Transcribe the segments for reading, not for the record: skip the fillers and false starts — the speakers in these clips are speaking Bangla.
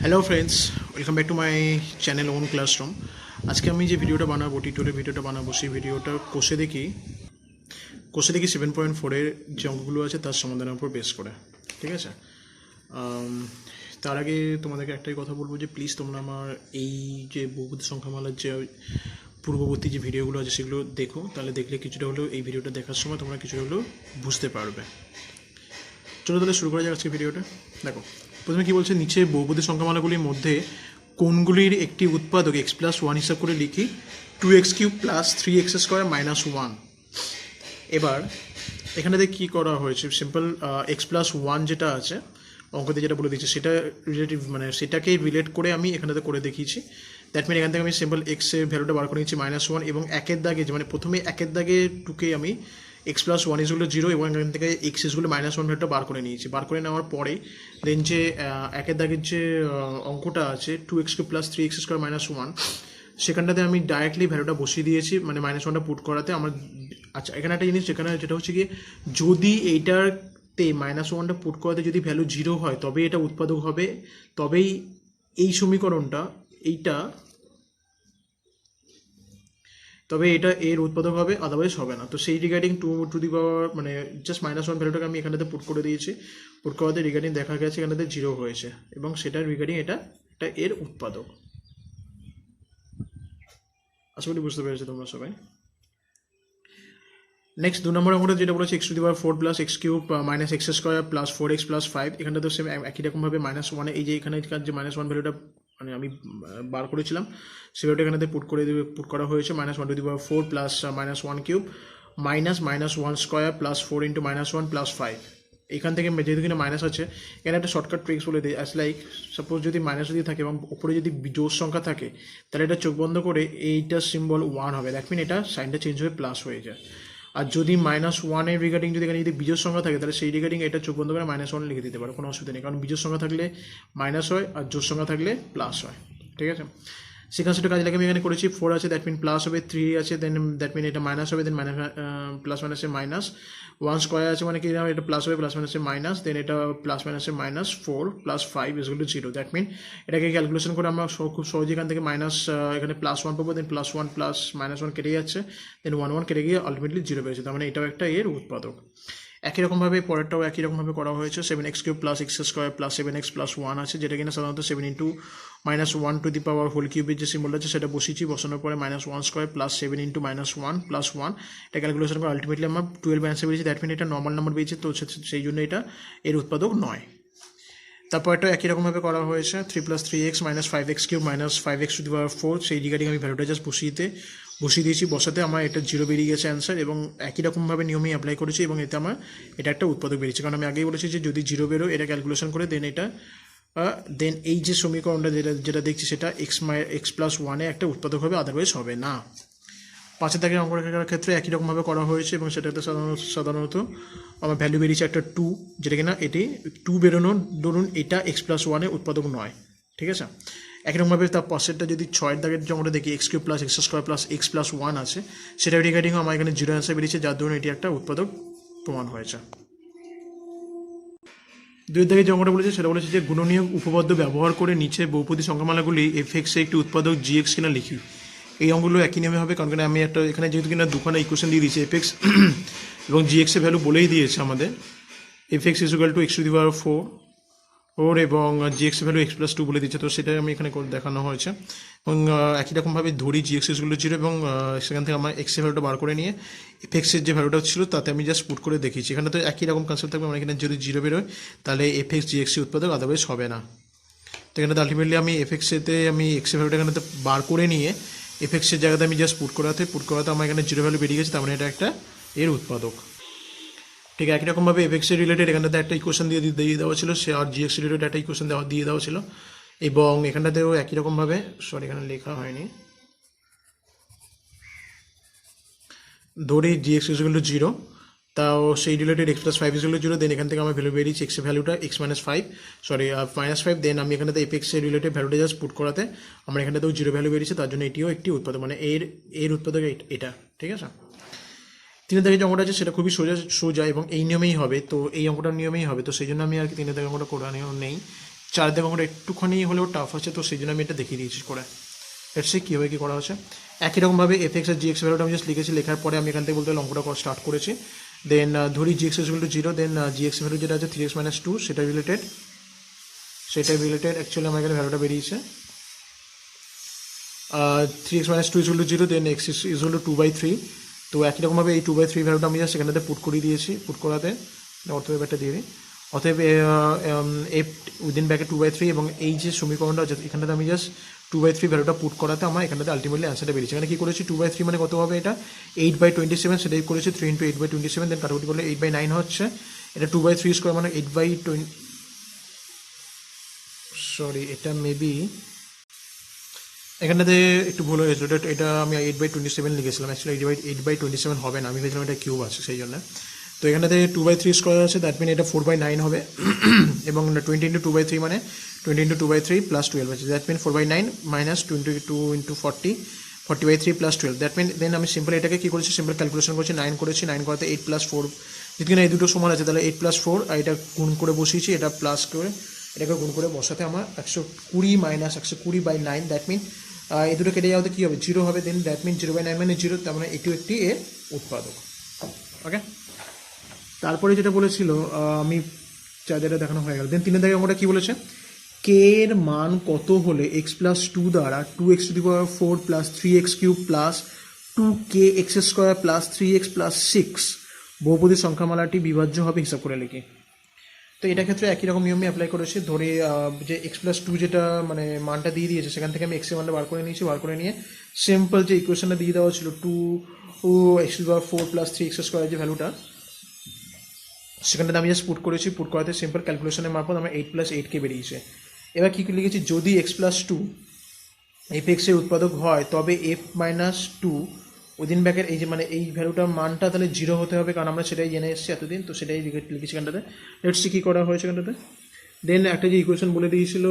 Hello friends, welcome back to my channel own classroom. আজকে আমি যে ভিডিওটা বানাবো, টিউটোরিয়াল ভিডিওটা বানাবো, সেই ভিডিওটা কোষে দেখি 7.4-এর যে অঙ্কগুলো আছে তার সমাধানের উপর বেস করে। ঠিক আছে, তার আগে তোমাদেরকে একটাই কথা বলবো যে প্লিজ তোমরা আমার এই যে বহুপদী সংখ্যামালার যে পূর্ববর্তী যে ভিডিওগুলো আছে সেগুলো দেখো, তাহলে দেখলে কিছুটা হলেও এই ভিডিওটা দেখার সময় তোমরা কিছুটা হলেও বুঝতে পারবে। চলো তাহলে শুরু করা যাক আজকে ভিডিওটা। দেখো, প্রথমে কী বলছে, নিচে বহুপদী সংখ্যামালাগুলির মধ্যে কোনগুলির একটি উৎপাদক x+1 হিসাব করে লিখি 2x³ + 3x² - 1। এবার এখানেতে কী করা হয়েছে, সিম্পল x+1 যেটা আছে অঙ্কতে যেটা বলে দিচ্ছে সেটা রিলেটিভ, মানে সেটাকে রিলেট করে আমি এখানেতে করে দেখিয়েছি। দ্যাট মিন এখান থেকে আমি সিম্পল এক্সের ভ্যালুটা বার করে নিচ্ছি -1 এবং একের দাগে, মানে প্রথমে একের দাগে টুকে আমি x+1 ইজগুলো 0 এবং এখান থেকে x ইজগুলো -1 ভ্যালুটা বার করে নিয়েছি। বার করে নেওয়ার পরে দেন যে একের দাগের যে অঙ্কটা আছে 2x³ + 3x² - 1, সেখানটাতে আমি ডাইরেক্টলি ভ্যালুটা বসিয়ে দিয়েছি, মানে -1টা পুট করাতে আমার। আচ্ছা, এখানে একটা জিনিস যেটা হচ্ছে কি, যদি এইটাতে -1টা পুট করাতে যদি ভ্যালু 0 হয় তবে এটা উৎপাদক হবে, তবেই এই সমীকরণটা তবে এটা এর উৎপাদক হবে, আদারওয়াইজ হবে না। তো সেই রিগার্ডিং টু দি পাওয়ার, মানে জাস্ট -1 ভ্যালুটাকে আমি এখানেতে পুট করে দিয়েছি। পুট করাতে রিগার্ডিং দেখা গেছে এখানেতে 0 হয়েছে এবং সেটার রিগার্ডিং এটা এর উৎপাদক। আশা করি বুঝতে পেরেছো তোমরা সবাই। নেক্সট 2 নম্বর অঙ্কটা যেটা বলেছে x⁴ + x³ - x² + 4x + 5, এখানটা তো সেম একই রকমভাবে -1, এই যে এখানকার যে -1 ভ্যালুটা মানে আমি বার করেছিলাম সে ভ্যালুটা এখানে পুট করা হয়েছে -1⁴ + -1³ -1² + 4 × -1 + 5। এখান থেকে যেহেতু কিনা মাইনাস আছে, এখানে একটা শর্টকাট ট্রিক্স বলে দিই। অ্যাজ লাইক সাপোজ যদি মাইনাস যদি থাকে এবং উপরে যদি জোড় সংখ্যা থাকে, তাহলে এটা চোখ বন্ধ করে এইটার সিম্বল 1 হবে, দ্যাট মিন এটা সাইনটা চেঞ্জ হয়ে প্লাস হয়ে যায়। আর যদি -1-এর রিগার্ডিং যদি এখানে যদি বিজোড় সংখ্যা থাকে, তাহলে সেই রিগার্ডিং এটা চোখ বন্ধ করে -1 লিখে দিতে পারো, কোনো অসুবিধা নেই, কারণ বিজোড় সংখ্যা থাকলে মাইনাস হয় আর জোড় সংখ্যা থাকলে প্লাস হয়। ঠিক আছে, সেখানে সেটা কাজে লাগে আমি এখানে করেছি। 4 আছে, দ্যাট মিন প্লাস হবে, 3 আছে, দেন দ্যাট মিন এটা মাইনাস হবে, দেন প্লাস মাইনাসে মাইনাস, 1² আছে মানে কি এটা প্লাস হবে, প্লাস মাইনাসে মাইনাস, দেন এটা প্লাস মাইনাসে -4 + 5 = 0। দ্যাট মিন এটাকে ক্যালকুলেশন করে আমরা খুব সহজে এখান থেকে মাইনাস, এখানে +1 পাবো, দেন +1 + -1 কেটে যাচ্ছে, দেন 1 কেটে গিয়ে আলটিমেটলি 0 পেয়েছে, তার মানে এটাও একটা এর উৎপাদক। একই রকমভাবে পরেরটাও একই রকমভাবে করা হয়েছে। 7x³ + x² + 7x + 1 আছে, যেটা কিনা সাধারণত 7 × -1⁴ যে সিম্বল আছে সেটা বসিয়েছি, বসানোর পরে -1² + 7 × -1 + 1, এটা ক্যালকুলেশন করে আলটিমেটলি আমার 12 অ্যান্সার বেরিয়েছে। দ্যাট মিন এটা নর্মাল নাম্বার বেরিয়েছে, তো সেই জন্য এটা এর উৎপাদক নয়। তারপর এটা একই রকমভাবে করা হয়েছে 3 + 3x - 5x³ - 5x⁴, সেই রিগার্ডিং আমি ভ্যালুটা জাস্ট বসিয়ে দিয়েছি। বসাতে আমার এটা 0 বেরিয়ে গেছে অ্যান্সার, এবং একই রকমভাবে নিয়মেই অ্যাপ্লাই করেছি এবং এতে আমার এটা একটা উৎপাদক বেরিয়েছে, কারণ আমি আগেই বলেছি যে যদি 0 বেরোয় এটা ক্যালকুলেশন করে দেন এই যে সমীকরণটা যেটা দেখছি সেটা x+1 একটা উৎপাদক হবে, আদারওয়াইজ হবে না। 5 দাগের অঙ্ক রেখার ক্ষেত্রে একই রকমভাবে করা হয়েছে এবং সেটাতে সাধারণত আমার ভ্যালু বেরিয়েছে একটা 2, যেটা কিনা এটি 2 বেরোনোর দরুন এটা x+1 উৎপাদক নয়। ঠিক আছে, একই রকমভাবে তার পাশেরটা যদি 6 দাগের যে অঙ্কটা দেখি x³ + x² + x+1 আছে, সেটা রিগার্ডিং আমার এখানে 0 অ্যান্সার বেরিয়েছে, যার দরুন এটি একটা উৎপাদক প্রমাণ হয়েছে। 2 দাগে যে অঙ্কটা বলেছে সেটা বলেছে যে গুণনীয়ক উপপাদ্য ব্যবহার করে নিচে বহুপদী সংখ্যামালাগুলি f(x) এর একটি উৎপাদক gx কিনা লিখি। এই অঙ্কগুলো একই নিয়মে হবে, কারণ আমি একটা এখানে যেহেতু কিনা দুখানা ইকুয়েশন দিয়ে দিয়েছি, f(x) এবং gx এর ভ্যালু বলেই দিয়েছে আমাদের, f(x) = x⁴ এবং gx এর ভ্যালু x+2 বলে দিচ্ছে, তো সেটাই আমি এখানে দেখানো হয়েছে। এবং একই রকমভাবে ধরি gx = 0 এবং সেখান থেকে আমার x এর ভ্যালুটা বার করে নিয়ে f(x) এর যে ভ্যালুটা ছিল তাতে আমি জাস্ট পুট করে দেখিয়েছি। এখানে তো একই রকম কনসেপ্ট থাকবে, আমার এখানে যদি 0 বেরোয় তাহলে f(x) gx এর উৎপাদক, আদারওয়াইজ হবে না। তো এখানে আলটিমেটলি আমি f(x) এতে আমি x এর ভ্যালুটা এখানে বার করে নিয়ে f(x) এর জায়গাতে আমি জাস্ট পুট করাতে আমার এখানে 0 ভ্যালু বেরিয়ে গেছে, তার মানে এটা একটা এর উৎপাদক। ঠিক একই রকমভাবে f(x) এর রিলেটেড এখানটাতে একটা ইকুয়েশন দিয়ে দেওয়া ছিল, সে আর gx এর রিলেটেড একটা ইকুয়েশন দিয়ে দেওয়া ছিল, এবং এখানটাতেও একই রকমভাবে, সরি এখানে লেখা হয়নি, ধরি gx = 0, তাও সেই রিলেটেড x+5 = 0, দেন এখান থেকে আমার ভ্যালু বেরিয়েছে x এর ভ্যালুটা -5, দেন আমি এখানটাতে f(x) এর রিলেটেড ভ্যালুটা জাস্ট পুট করাতে আমার এখানটাতেও 0 ভ্যালু বেরিয়েছে, তার জন্য এটিও একটি উৎপাদক, মানে এর উৎপাদক এটা। ঠিক আছে, 3 দাগের যে অঙ্কটা আছে সেটা খুবই সোজা এবং এই নিয়মেই হবে, তো এই অঙ্কটার নিয়মেই হবে, তো সেই জন্য আমি আর কি 3 দাগের অঙ্কটা করা নেই। চারিদিকে অঙ্কটা একটুখানি হলেও টাফ আছে, তো সেই জন্য আমি এটা দেখিয়ে দিয়েছি করে। এর কীভাবে কী করা হচ্ছে, একই রকমভাবে এফ এক্স আর জি এক্স ভ্যালুটা আমি জাস্ট লিখেছি, লেখার পরে আমি এখান থেকে বলতে গেলে অঙ্কটা স্টার্ট করেছি। দেন ধরি g x equal to 0, then g x value যেটা আছে 3x - 2 সেটা রিলেটেড অ্যাকচুয়ালি আমার এখানে ভ্যালুটা বেরিয়েছে 3x - 2 equal to 0, then x equal to 2/3। তো একই রকমভাবে এই 2/3 ভ্যালুটা আমি জাস্ট এখানটাতে পুট করে দিয়েছি, পুট করাতে অতএব একটা দিয়ে দিই, অতএব এফ উইদিন ব্যাকে 2/3 এবং এই যে সমীকরণটা আছে এখানটাতে আমি জাস্ট 2/3 ভ্যালুটা পুট করাতে আমার এখানটাতে আলটিমেটলি অ্যান্সারটা বেরিয়েছে। এখানে কী করেছি 2/3 মানে কত হবে, এটা 8/27, সেটাই করেছি 3 × 8/27, দেন কাটাকুটি করলে 8/9 হচ্ছে, এটা 2/3 স্কোয়ার মানে 8/20, সরি এটা মেবি এখানটাতে একটু ভুল হয়ে গেছিলো, এটা আমি 8/27 লিখেছিলাম, অ্যাকচুয়ালি 8/27 হবে না, আমি ভেবেছিলাম এটা কিউব আছে সেই জন্য। তো এখানটাতে 2/3 স্কোয়ার আছে, দ্যাট মিন এটা 4/9 হবে এবং 20 × 2/3 মানে 20 × 2/3 + 12 আছে, দ্যাট মিন 4/9 - 22 × 40 40/3 + 12, দ্যাট মিন দেন আমি সিম্পল এটাকে কী করেছি, সিম্পল ক্যালকুলেশন করেছি, 9 করেছি, 9 করাতে 8 + 4, যদি না এই দুটো সমান আছে তাহলে 8 + 4, আর এটা গুণ করে বসিয়েছি, এটা প্লাস করে এটাকে গুণ করে বসাতে আমার 120 - 120/9, দ্যাট মিন এই দুটো কেটে যাওয়াতে কী হবে 0 হবে, দেন দ্যাট মিন 0/9 মানে 0, তার মানে এটিও একটি এর উৎপাদক। ওকে, তারপরে যেটা বলেছিল আমি যেটা দেখানো হয়ে গেল, দেন 3 দাগে আমরা কী বলেছে, কে এর মান কত হলে x + 2 দ্বারা 2x⁴ + 3x³ + 2kx² + 3x + 6 বহুপদী সংখ্যামালাটি বিভাজ্য হবে হিসাব করে লিখি। তো এটা ক্ষেত্রে একই রকম নিয়মে অ্যাপ্লাই করেছি, ধরে যে x + 2 যেটা মানে মানটা দিয়ে দিয়েছে সেখান থেকে আমি x এর মানটা বার করে নিয়েছি, বার করে নিয়ে সিম্পল যে ইকুয়েশনটা দিয়ে দেওয়া ছিল 2x⁴ + 3x² যে ভ্যালুটা সেখানটাতে আমি জাস্ট পুট করেছি, পুট করাতে সিম্পল ক্যালকুলেশনের মারফত আমার 8 + 8k বেরিয়েছে। এবার কী লিখেছি, যদি x + 2 f(x) এর উৎপাদক হয় তবে f - 2 উইদিন ব্যাকের এই যে মানে এই ভ্যালুটার মানটা তাহলে 0 হতে হবে, কারণ আমরা সেটাই জেনে এসেছি এতদিন, তো সেটাই লিখেছি এখানটাতে। লেটস সি কী করা হয়েছে এখানটাতে, দেন একটা যে ইকুয়েশন বলে দিয়েছিল,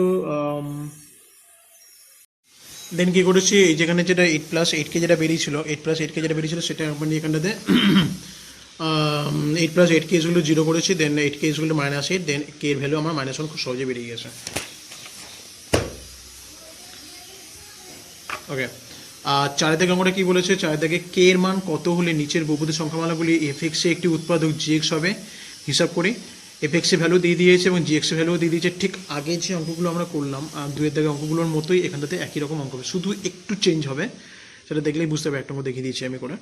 দেন কী করেছি এই যেখানে যেটা 8 + 8k যেটা বেরিয়েছিল, 8 + 8k যেটা বেরিয়েছিল সেটা মানে এখানটাতে 8 + 8k ইজগুলো 0 করেছি, দেন 8k ইজগুলো -8, দেন k এর ভ্যালু আমার -1 খুব সহজে বেরিয়ে গেছে। ওকে, আর চারিদিকে আমরা কী বলেছে, চারিদিকে কে এর মান কত হলে নিচের বহুপদী সংখ্যামালাগুলি f(x) এ একটি উৎপাদক gx হবে হিসাব করি। f(x) এর ভ্যালু দিয়ে দিয়েছে এবং gx এর ভ্যালু দিয়ে দিয়েছে, ঠিক আগে যে অঙ্কগুলো আমরা করলাম 2-এর দাগে অঙ্কগুলোর মতোই এখানটাতে একই রকম অঙ্ক হবে, শুধু একটু চেঞ্জ হবে, সেটা দেখলেই বুঝতে হবে, একটা অঙ্ক দেখিয়ে দিয়েছি আমি করে।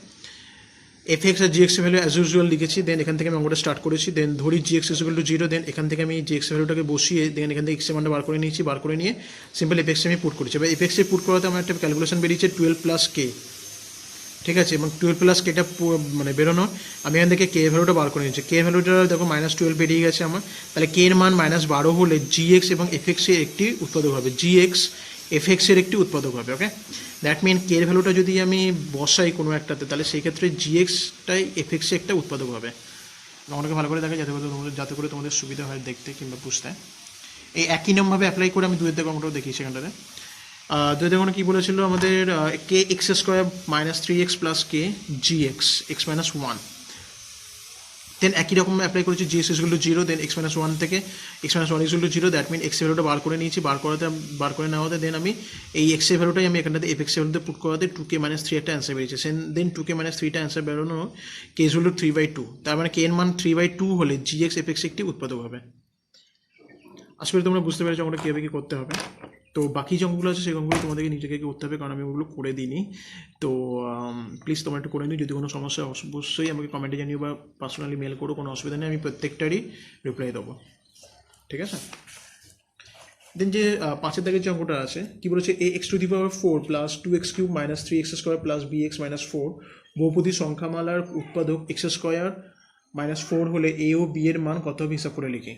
f(x) আর gx এর ভ্যালু অ্যাজ ইউজুয়াল লিখেছি, দেন এখান থেকে আমি অঙ্কটা স্টার্ট করেছি, দেন ধরি gx = 0, দেন এখান থেকে আমি gx এর ভ্যালুটাকে বসিয়ে দেন এখান থেকে x এর মানটা বার করে নিয়েছি, বার করে নিয়ে সিম্পল f(x) আমি পুট করেছি। এবার f(x) এ পুট করাতে আমার একটা ক্যালকুলেশন বেরিয়েছে 12 + k, ঠিক আছে, এবং 12 + kটা মানে বেরোনো, আমি এখান থেকে k এর ভ্যালুটা বার করে নিয়েছি, k এর ভ্যালুটা দেখো -12 বেরিয়ে গেছে আমার, তাহলে k এর মান -12 হলে gx এবং f(x) এর একটি উৎপাদক হবে, gx f(x) এর একটি উৎপাদক হবে। ওকে, দ্যাট মিন k এর ভ্যালুটা যদি আমি বসাই কোনো একটাতে, তাহলে সেই ক্ষেত্রে gxটাই f(x) এর একটা উৎপাদক হবে। অনেকে ভালো করে দেখে যাতে করে তোমাদের সুবিধা হয় দেখতে কিংবা বুঝতে। এই একই নিয়মভাবে অ্যাপ্লাই করে আমি 2-এর দাগে অঙ্কটাও দেখি সেখানটাতে। 2-এর দাগে কী বলেছিল আমাদের, kx² - 3x + k gx x - 1, দেন একই রকম অ্যাপ্লাই করেছি gx = 0, দেন x - 1 থেকে x - 1 = 0, দ্যাট মিন x এর ভ্যালুটা বার করে নিয়েছি, বার করে নেওয়াতে দেন আমি এই x এর ভ্যালুটাই আমি এখানটাতে f(x) এর ভ্যালুতে পুট করাতে 2k - 3 একটা অ্যান্সার বেরিয়েছে, দেন 2k - 3টা অ্যান্সার বেরোনো, k = 3/2, তার মানে k এর মান 3/2 হলে gx f(x) একটি উৎপাদক হবে। আশা করি তোমরা বুঝতে পেরেছো আমরা কীভাবে কী করতে হবে। তো বাকি যে অঙ্কগুলো আছে সেই অঙ্কগুলো তোমাদেরকে নিজেকে করতে হবে, কারণ আমি ওগুলো করে দিইনি। তো প্লিজ তোমরা একটু করে নিও, যদি কোনো সমস্যা অবশ্যই আমাকে কমেন্টে জানিও বা পার্সোনালি মেল করো, কোনো অসুবিধা নেই, আমি প্রত্যেকটারই রিপ্লাই দেবো, ঠিক আছে। দেন যে 5-এর দাগের যে অঙ্কটা আছে কী বলেছে, ax⁴ + 2x³ - 3x² + bx - 4 বহুপদী সংখ্যামালার উৎপাদক x² - 4 হলে a ও b এর মান কত হবে হিসাব করে লিখি।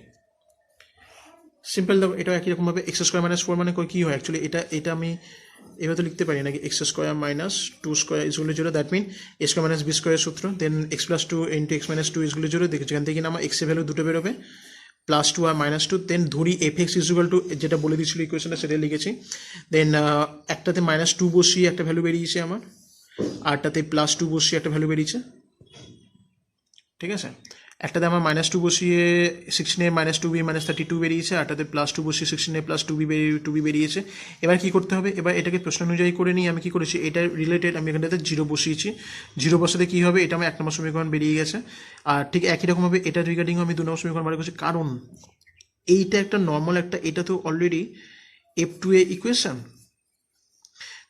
সিম্পল দেখো, এটা একই রকমভাবে x² - 4 মানে কী হয়, অ্যাকচুয়ালি এটা আমি এভাবে তো লিখতে পারি নাকি, x² - 2² = 0, that mean a² - b² সূত্র, দেন x + 2 × x - 2 = 0, যেখান থেকে আমার x এর ভ্যালু দুটো বেরোবে +2 আর -2, দেন ধরি f(x) = যেটা বলে দিয়েছিল ইকুয়েশনটা সেটা লিখেছি, দেন একটাতে -2 বসিয়ে একটা ভ্যালু বেরিয়েছে আমার, আরটাতে +2 বসিয়ে একটা ভ্যালু বেরিয়েছে, ঠিক আছে। একটাতে আমার -2 বসিয়ে 16a -2b -32 বেরিয়েছে, আরটাতে +2 বসিয়ে 16a +2b বেরিয়েছে। এবার কি করতে হবে, এবার এটাকে প্রশ্ন অনুযায়ী করে নিয়ে আমি কি করেছি, এটা রিলেটেড আমি এখানটাতে 0 বসিয়েছি। 0 বসাতে কী হবে, এটা আমার 1 নম্বর সমীকরণ বেরিয়ে গেছে। আর ঠিক একই রকমভাবে এটা রিগার্ডিংও আমি 2 নম্বর সমীকরণ বার করছি, কারণ এইটা একটা নর্মাল একটা, এটা তো অলরেডি F2a ইকুয়েশন।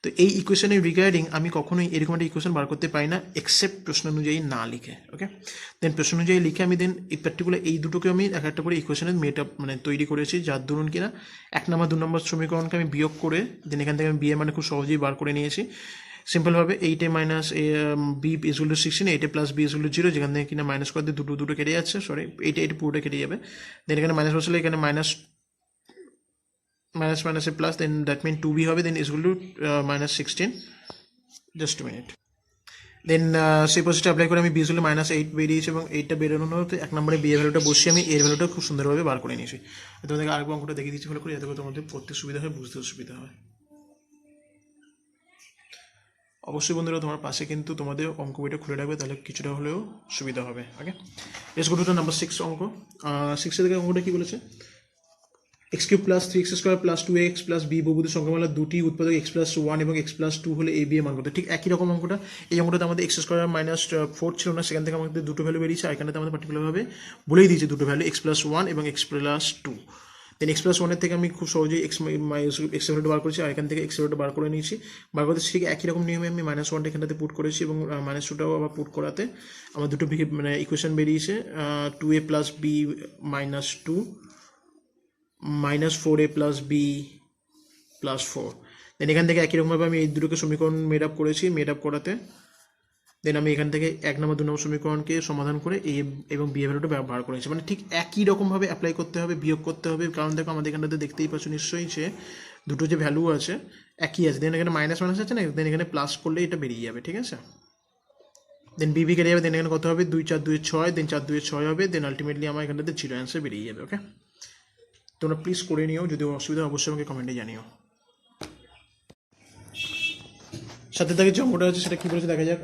তো এই ইকুয়েশনের রিগার্ডিং আমি কখনোই এরকম একটা ইকুয়েশন বার করতে পারি না এক্সেপ্ট প্রশ্ন অনুযায়ী না লিখে। ওকে, দেন প্রশ্ন অনুযায়ী লিখে আমি দেন এই পার্টিকুলার এই দুটোকে আমি এক একটা করে ইকুয়েশনের মেট আপ তৈরি করেছি, যার দরুন কিনা 1 নম্বর 2 নম্বর সমীকরণকে আমি বিয়োগ করে দেন এখান থেকে আমি বি এর খুব সহজেই বার করে নিয়েছি সিম্পলভাবে। 8a - b = 16, 8a + b = 0, যেখান থেকে কিনা মাইনাস করে দিয়ে দুটো কেটে যাচ্ছে, সরি এইটা পুরোটা কেটে যাবে। দেন এখানে মাইনাস বসালে এখানে মাইনাস এ plus, then that mean 2b হবে, then is equal to -16, just a minute. Then সেই প্রসেসটা অ্যাপ্লাই করে আমি বি হলে -8 বেরিয়েছে, এবং এইটা বেরোনোর হতে 1 নম্বরে বি এর ভ্যালুটা বসিয়ে আমি এর ভ্যালুটা খুব সুন্দরভাবে বার করে নিয়েছি। তোমাদেরকে আরেকবার অঙ্কটা দেখিয়ে দিচ্ছি ভালো করে, যাতে করে তোমাদের পড়তে সুবিধা হয়, বুঝতেও সুবিধা হয়। অবশ্যই বন্ধুরা তোমার পাশে কিন্তু তোমাদের অঙ্ক বইটা খুলে রাখবে, তাহলে কিছুটা হলেও সুবিধা হবে। ওকে, লেটস গো টু নাম্বার 6 অঙ্ক। 6 থেকে অঙ্কটা কি বলেছে, x³ + 3x² + 2x + b বহুপদী সংখ্যামালা দুটি উৎপাদক x+1 এবং x+2 হলে a b এর মান কত। ঠিক একই রকম অঙ্কটা, এই অঙ্কটাতে আমাদের x² - 4 ছিল না, সেখান থেকে আমাদের দুটো ভ্যালু বেরিয়েছে, আর এখানে আমাদের পার্টিকুলারভাবে বলেই দিয়েছে দুটো ভ্যালু x+1 এবং x+2। দেন x+1 এর থেকে আমি খুব সহজেই x ভ্যালুটা বার করেছি, আর এখান থেকে x ভ্যালুটা বার করে নিয়েছি। বার করতে ঠিক একই রকম নিয়মে আমি -1টা এখানটাতে পুট করেছি, এবং -2টাও আবার পুট করাতে আমার দুটো ইকুয়েশন বেরিয়েছে, 2a + b - 2 -4a + b + 4। দেন এখান থেকে একই রকমভাবে আমি এই দুটোকে সমীকরণ মেড আপ করেছি, মেড আপ করাতে দেন আমি এখান থেকে 1 নম্বর 2 নম্বর সমীকরণকে সমাধান করে এ এবং বি এর ভ্যালুটা ব্যবহার করেছি। মানে ঠিক একই রকমভাবে অ্যাপ্লাই করতে হবে, বিয়োগ করতে হবে, কারণ দেখো আমাদের এখানটাতে দেখতেই পাচ্ছ নিশ্চয়ই যে দুটো যে ভ্যালু আছে একই আছে। দেন এখানে মাইনাস আছে না, দেন এখানে প্লাস করলে এটা বেরিয়ে যাবে, ঠিক আছে। দেন বিবি কেটে যাবে, দেন এখানে কত হবে, 2 4 2 6, দেন 4 2 6 হবে, দেন আলটিমেটলি আমার এখানটাতে 0 অ্যান্সার বেরিয়ে যাবে। ওকে, তোমরা প্লিজ করে নিও, যদি অসুবিধা অবশ্যই আমাকে কমেন্টে জানিও। সাথে থাকে যে অঙ্কটা আছে সেটা কী বলেছে দেখা যাক।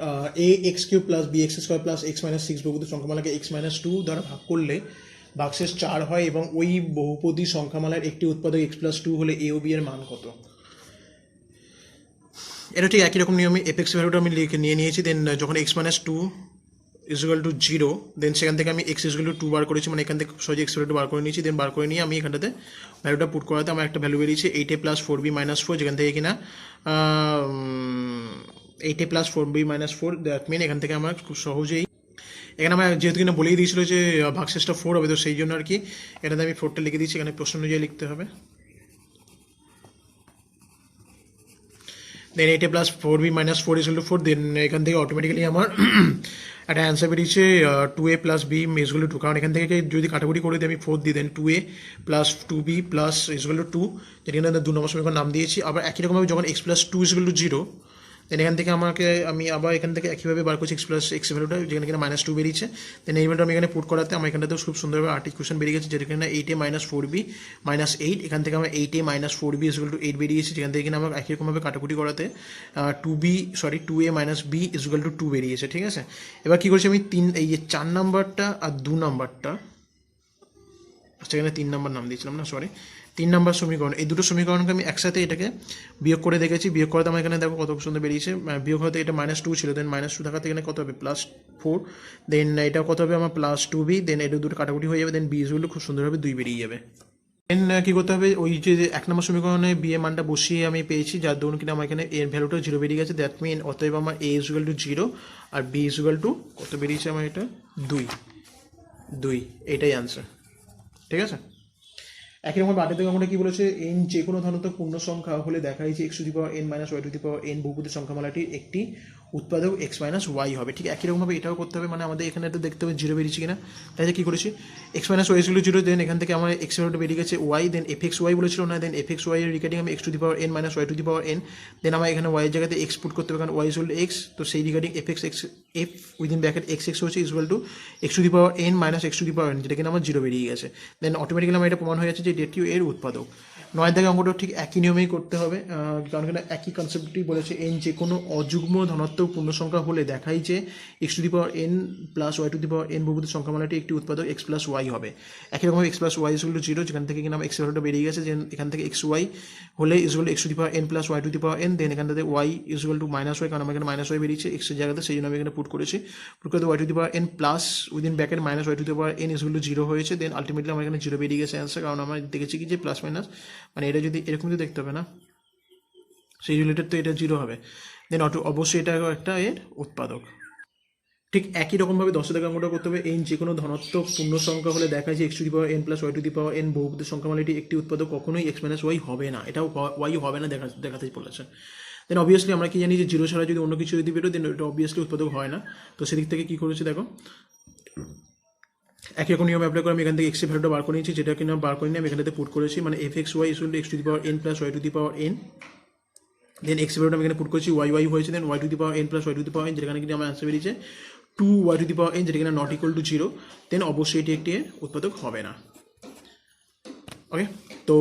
a(x³ + b(x² + x - 6) বহুপদী সংখ্যামালাকে x - 2 দ্বারা ভাগ করলে ভাগশেষ 4 হয়, এবং ওই বহুপদী সংখ্যামালার একটি উৎপাদক x+2 হলে a ও b এর মান কত। এটা ঠিক একই রকম নিয়মে f(x) ভ্যালুটা আমি নিয়ে নিয়েছি। দেন যখন x - 2 = 0, দেন সেখান থেকে আমি x = 2 বার করেছি, মানে এখান থেকে সহজে x ভ্যালুটা বার করে নিয়েছি। দেন বার করে নিয়ে আমি এখানটাতে ভ্যালুটা পুট করাতে আমার একটা ভ্যালু বেরিয়েছে 8a + 4b - 4, যেখান থেকে কিনা 8a + 4b - 4, দ্যাট মিন এখান থেকে আমার খুব সহজেই, এখানে আমার যেহেতু কিনা বলেই দিয়েছিল যে ভাগশেষটা 4 হবে, তো সেই জন্য আর কি এটাতে আমি 4টা লিখে দিয়েছি, এখানে প্রশ্ন অনুযায়ী লিখতে হবে। দেন 8a + 4b - 4 = 4, দেন এখান থেকে অটোমেটিক্যালি আমার একটা অ্যান্সার বেরিয়েছে 2a + b = 2, কারণ এখান থেকে যদি কাটাকুটি করে দিই আমি 4 দিই, দেন 2a + 2b = 2, যেটা এখানে 2 নম্বর সমীকরণ নাম দিয়েছি। আবার একই রকমভাবে যখন x+2 = 0, দেন এখান থেকে আমি আবার এখান থেকে একইভাবে বার করছি x ভ্যালুটা, যেখানে কিনা -2 বেরিয়েছে। দেন এই ভ্যালুটা আমি এখানে পুট করাতে আমার এখানটাতেও খুব সুন্দরভাবে 8 ইকুয়েশন বেরিয়ে গেছে, যেটা কিনা 8a - 4b - 8, এখান থেকে আমার 8a - 4b = 8 বেরিয়েছে, যেখান থেকে কিনা আমার একই রকমভাবে কাটাকুটি করাতে 2a - b = 2 বেরিয়েছে, ঠিক আছে। এবার কী করছি আমি এই যে 4 নাম্বারটা আর 2 নাম্বারটা, সেখানে 3 নাম্বার নাম দিয়েছিলাম না, সরি 3 নাম্বার সমীকরণ, এই দুটো সমীকরণকে আমি একসাথে এটাকে বিয়োগ করে দেখেছি। বিয়োগ করাতে আমার এখানে দেখো কত সুন্দর বেরিয়েছে। বিয়োগ হতে এটা -2 ছিল, দেন -2 থাকাতে এখানে কত হবে +4, দেন এটা কত হবে আমার +2b, দেন এটা দুটো কাটাকুটি হয়ে যাবে, দেন b = খুব সুন্দরভাবে 2 বেরিয়ে যাবে। দেন কী করতে হবে, ওই যে 1 নম্বর সমীকরণে b এর মানটা বসিয়ে আমি পেয়েছি, যার দরুন কিনা আমার এখানে এর ভ্যালুটা 0 বেরিয়ে গেছে, দ্যাট মিন অতএব আমার a = 0 আর b = কত বেরিয়েছে আমার, এটা 2, এটাই আনসার, ঠিক আছে। একই রকম বাড়িতে আমরা কি বলেছে, n যে কোনো ধনাত্মক পূর্ণ সংখ্যা হলে দেখাই যে x⁻n - y⁻n বহুপদী সংখ্যামালাটির একটি উৎপাদক x - y হবে। ঠিক একই রকমভাবে এটাও করতে হবে, মানে আমাদের এখানে এটা দেখতে হবে 0 বেরিয়েছে কিনা। তাই কী করেছি, x - y = 0, দেন এখান থেকে আমার x ভ্যালুটা বেরিয়ে গেছে y, দেন fxy বলেছিল না, দেন fxy এর রিগার্ডিং আমি x⁻n - y⁻n, দেন আমার এখানে y এর জায়গাতে x পুট করতে হবে, কারণ y = x, তো সেই regarding f within bracket x হচ্ছে x⁻n - x⁻n, যেটা কিনা আমার 0 বেরিয়ে গেছে। দেন অটোমেটিক্যালি আমার এটা প্রমাণ হয়ে যাচ্ছে যে এটিও এর উৎপাদক। 9 অঙ্কটা ঠিক একই নিয়মেই করতে হবে, কারণ এখানে একই কনসেপ্টটি বলেছে n যে কোনো অযুগ্ম ধনাত্মক পূর্ণ সংখ্যা হলে দেখাই যে x to the power n plus y to the power n বহুপদী সংখ্যামালাটি একটি উৎপাদক এক্স প্লাস ওয়াই হবে। একই রকম x plus y equal to 0, যেখান থেকে কিনা এক্স ভ্যালুটা বেরিয়ে গেছে, যে এখান থেকে এক্স ওয়াই হলে equal x to the power n plus y to the power n, then এখান থেকে y equal to minus y, কারণ আমার এখানে মাইনাস ওয়াই বেরিয়েছে এক্সের জায়গাতে, সেই জন্য আমি এখানে পুট করেছি। পুট করে y to the power n plus within bracket minus y to the power n equal to 0 হয়েছে। দেন আলটিমেটলি আমার এখানে 0 বেরিয়ে গেছে অ্যান্সার, কারণ আমরা দেখেছি কি যে প্লাস মাইনাস মানে এটা যদি এরকম তো দেখতে হবে না, সেই রিলেটেড তো এটা 0 হবে। দেন অবশ্যই এটা একটা এর উৎপাদক। ঠিক একই রকমভাবে 10 থেকে অঙ্কটা করতে হবে। এই যে কোনো ধনাত্মক পূর্ণ সংখ্যা হলে দেখায় যে x to the power n plus y to the power n বহুপদী সংখ্যামালাটি একটি উৎপাদক কখনোই এক্স মাইনাস ওয়াই হবে না, এটাও ওয়াই হবে না দেখাতেই বলেছে। দেন অবভিয়াসলি আমরা কি জানি যে 0 ছাড়া যদি অন্য কিছু যদি বেরো দেন এটা অবভিয়াসলি উৎপাদক হয় না। তো সেদিক থেকে কী করেছি দেখো, একই রকম নিয়ম অ্যাপ্লাই করে আমি এখান থেকে এক্সের ভ্যালুটা বার করে নিয়েছি, যেটা কিনা বার করে নিয়ে আমি এখানে পুট করেছি, মানে f x y equal to x to the power n plus y to the power n. Then x ভ্যালুটা আমি এখানে পুট করেছি, ওয়াই ওয়াই হয়েছে, then y to the power n plus y to the power n, যেখানে কিন্তু আমার অ্যান্সার বেরিয়েছে 2 y to the power n, যেটা কিনা নট ইকুয়াল টু 0। দেন অবশ্যই এটি একটি উৎপাদক হবে না। ওকে, তো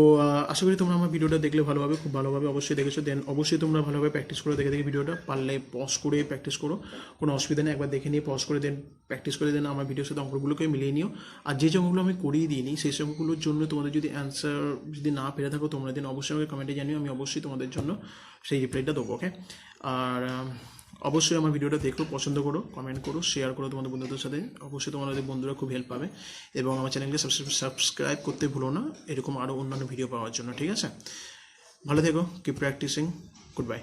আশা করি তোমরা আমার ভিডিওটা দেখলে ভালোভাবে, খুব ভালোভাবে অবশ্যই দেখেছো। দেন অবশ্যই তোমরা ভালোভাবে প্র্যাকটিস করে দেখে ভিডিওটা, পারলে পজ করে প্র্যাকটিস করো, কোনো অসুবিধা নেই। একবার দেখে নিয়ে পজ করে দেন প্র্যাকটিস করে দেন আমার ভিডিওর সাথে অঙ্কগুলোকে মিলিয়ে নিও। আর যে অঙ্কগুলো আমি করিয়ে দিইনি সেই অঙ্কগুলোর জন্য তোমাদের যদি অ্যান্সার যদি না পেরে থাকো তোমরা, দেন অবশ্যই আমাকে কমেন্টে জানিও, আমি অবশ্যই তোমাদের জন্য সেই রিপ্লাইটা দেবো। ওকে, আর অবশ্যই আমার ভিডিওটা দেখো, পছন্দ করো, কমেন্ট করো, শেয়ার করো তোমাদের বন্ধুদের সাথে, অবশ্যই তোমাদের বন্ধুরা খুব হেল্প পাবে। এবং আমার চ্যানেলকে সাবস্ক্রাইব করতে ভুলো না এরকম আরও অন্যান্য ভিডিও পাওয়ার জন্য। ঠিক আছে, ভালো থেকো, কিপ প্র্যাকটিসিং, গুড বাই।